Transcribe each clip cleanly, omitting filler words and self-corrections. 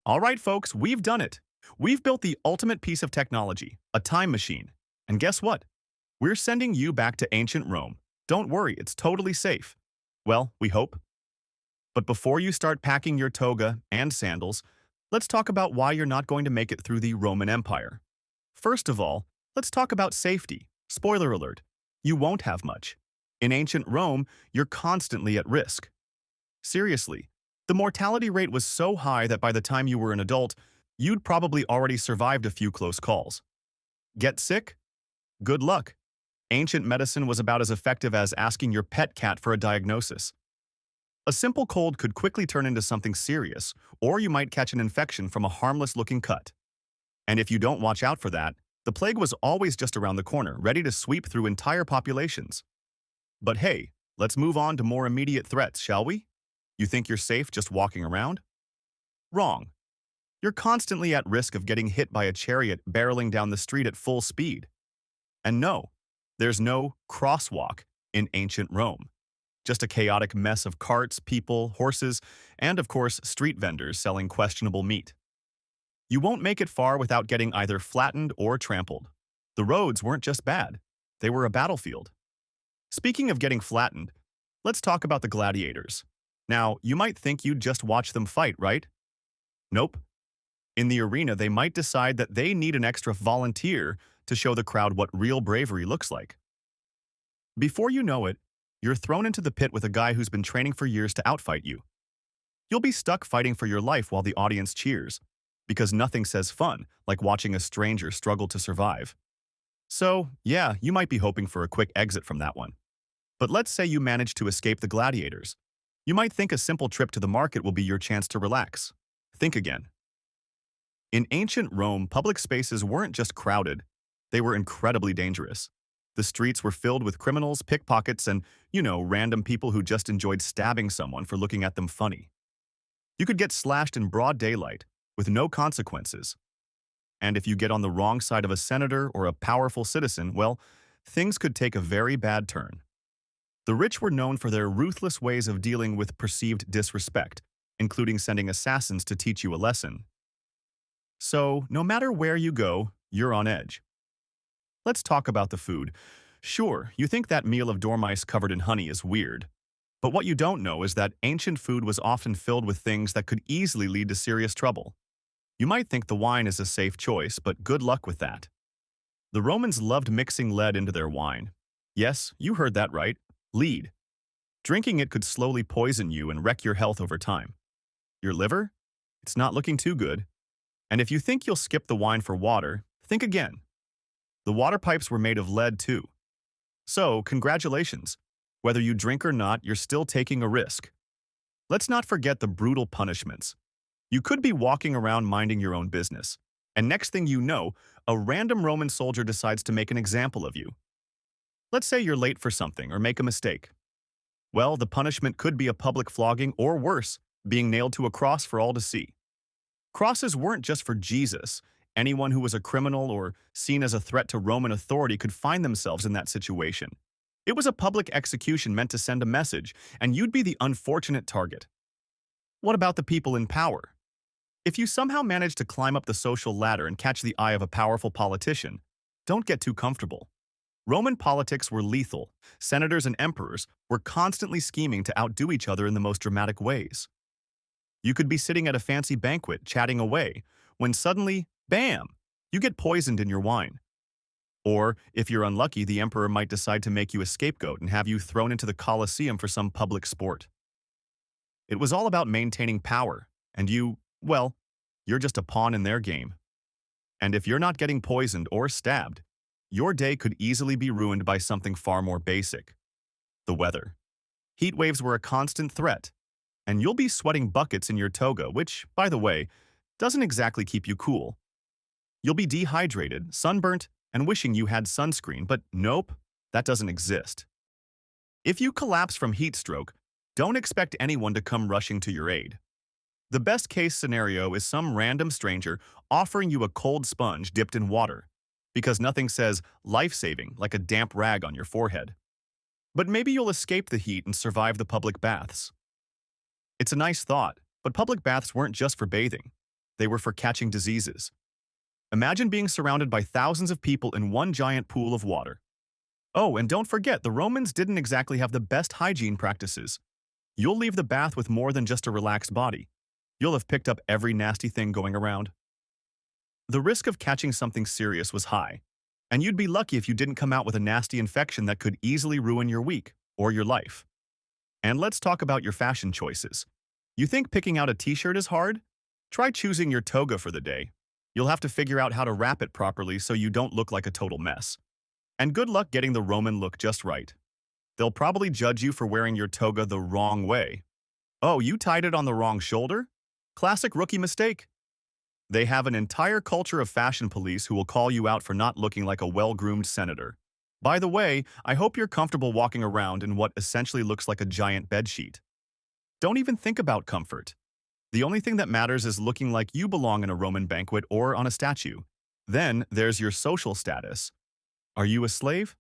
All right, folks, we've done it. We've built the ultimate piece of technology, a time machine. And guess what? We're sending you back to ancient Rome. Don't worry, it's totally safe. Well, we hope. But before you start packing your toga and sandals, let's talk about why you're not going to make it through the Roman Empire. First of all, let's talk about safety. Spoiler alert, you won't have much. In ancient Rome, you're constantly at risk. Seriously, the mortality rate was so high that by the time you were an adult, you'd probably already survived a few close calls. Get sick? Good luck. Ancient medicine was about as effective as asking your pet cat for a diagnosis. A simple cold could quickly turn into something serious, or you might catch an infection from a harmless-looking cut. And if you don't watch out for that, the plague was always just around the corner, ready to sweep through entire populations. But hey, let's move on to more immediate threats, shall we? You think you're safe just walking around? Wrong. You're constantly at risk of getting hit by a chariot barreling down the street at full speed. And no, there's no crosswalk in ancient Rome. Just a chaotic mess of carts, people, horses, and of course, street vendors selling questionable meat. You won't make it far without getting either flattened or trampled. The roads weren't just bad, they were a battlefield. Speaking of getting flattened, let's talk about the gladiators. Now, you might think you'd just watch them fight, right? Nope. In the arena, they might decide that they need an extra volunteer to show the crowd what real bravery looks like. Before you know it, you're thrown into the pit with a guy who's been training for years to outfight you. You'll be stuck fighting for your life while the audience cheers, because nothing says fun like watching a stranger struggle to survive. So, yeah, you might be hoping for a quick exit from that one. But let's say you manage to escape the gladiators. You might think a simple trip to the market will be your chance to relax. Think again. In ancient Rome, public spaces weren't just crowded, they were incredibly dangerous. The streets were filled with criminals, pickpockets, and, random people who just enjoyed stabbing someone for looking at them funny. You could get slashed in broad daylight, with no consequences. And if you get on the wrong side of a senator or a powerful citizen, well, things could take a very bad turn. The rich were known for their ruthless ways of dealing with perceived disrespect, including sending assassins to teach you a lesson. So, no matter where you go, you're on edge. Let's talk about the food. Sure, you think that meal of dormice covered in honey is weird. But what you don't know is that ancient food was often filled with things that could easily lead to serious trouble. You might think the wine is a safe choice, but good luck with that. The Romans loved mixing lead into their wine. Yes, you heard that right. Lead. Drinking it could slowly poison you and wreck your health over time. Your liver? It's not looking too good. And if you think you'll skip the wine for water, think again. The water pipes were made of lead too. So, congratulations. Whether you drink or not, you're still taking a risk. Let's not forget the brutal punishments. You could be walking around minding your own business, and next thing you know, a random Roman soldier decides to make an example of you. Let's say you're late for something or make a mistake. Well, the punishment could be a public flogging or worse, being nailed to a cross for all to see. Crosses weren't just for Jesus. Anyone who was a criminal or seen as a threat to Roman authority could find themselves in that situation. It was a public execution meant to send a message, and you'd be the unfortunate target. What about the people in power? If you somehow manage to climb up the social ladder and catch the eye of a powerful politician, don't get too comfortable. Roman politics were lethal. Senators and emperors were constantly scheming to outdo each other in the most dramatic ways. You could be sitting at a fancy banquet, chatting away, when suddenly, bam, you get poisoned in your wine. Or, if you're unlucky, the emperor might decide to make you a scapegoat and have you thrown into the Colosseum for some public sport. It was all about maintaining power, and you're just a pawn in their game. And if you're not getting poisoned or stabbed, your day could easily be ruined by something far more basic: the weather. Heat waves were a constant threat, and you'll be sweating buckets in your toga, which, by the way, doesn't exactly keep you cool. You'll be dehydrated, sunburnt, and wishing you had sunscreen, but nope, that doesn't exist. If you collapse from heat stroke, don't expect anyone to come rushing to your aid. The best case scenario is some random stranger offering you a cold sponge dipped in water, because nothing says life-saving like a damp rag on your forehead. But maybe you'll escape the heat and survive the public baths. It's a nice thought, but public baths weren't just for bathing. They were for catching diseases. Imagine being surrounded by thousands of people in one giant pool of water. Oh, and don't forget, the Romans didn't exactly have the best hygiene practices. You'll leave the bath with more than just a relaxed body. You'll have picked up every nasty thing going around. The risk of catching something serious was high, and you'd be lucky if you didn't come out with a nasty infection that could easily ruin your week or your life. And let's talk about your fashion choices. You think picking out a t-shirt is hard? Try choosing your toga for the day. You'll have to figure out how to wrap it properly so you don't look like a total mess. And good luck getting the Roman look just right. They'll probably judge you for wearing your toga the wrong way. Oh, you tied it on the wrong shoulder? Classic rookie mistake. They have an entire culture of fashion police who will call you out for not looking like a well-groomed senator. By the way, I hope you're comfortable walking around in what essentially looks like a giant bedsheet. Don't even think about comfort. The only thing that matters is looking like you belong in a Roman banquet or on a statue. Then there's your social status. Are you a slave?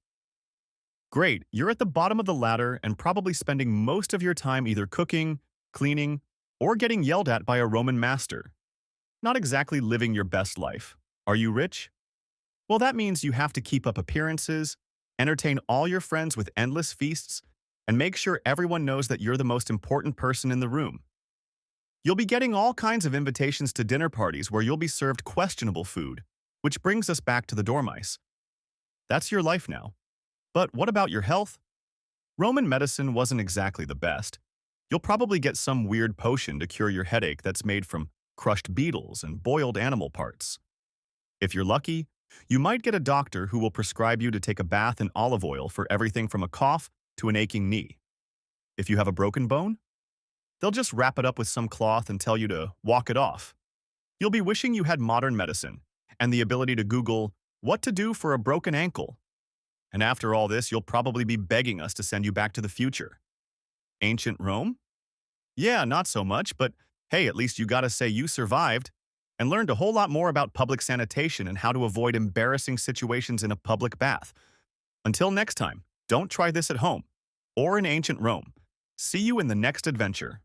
Great, you're at the bottom of the ladder and probably spending most of your time either cooking, cleaning, or getting yelled at by a Roman master. Not exactly living your best life. Are you rich? Well, that means you have to keep up appearances, entertain all your friends with endless feasts, and make sure everyone knows that you're the most important person in the room. You'll be getting all kinds of invitations to dinner parties where you'll be served questionable food, which brings us back to the dormice. That's your life now. But what about your health? Roman medicine wasn't exactly the best. You'll probably get some weird potion to cure your headache that's made from crushed beetles and boiled animal parts. If you're lucky, you might get a doctor who will prescribe you to take a bath in olive oil for everything from a cough to an aching knee. If you have a broken bone, they'll just wrap it up with some cloth and tell you to walk it off. You'll be wishing you had modern medicine and the ability to Google what to do for a broken ankle. And after all this, you'll probably be begging us to send you back to the future. Ancient Rome? Yeah, not so much, but hey, at least you gotta say you survived and learned a whole lot more about public sanitation and how to avoid embarrassing situations in a public bath. Until next time, don't try this at home or in ancient Rome. See you in the next adventure.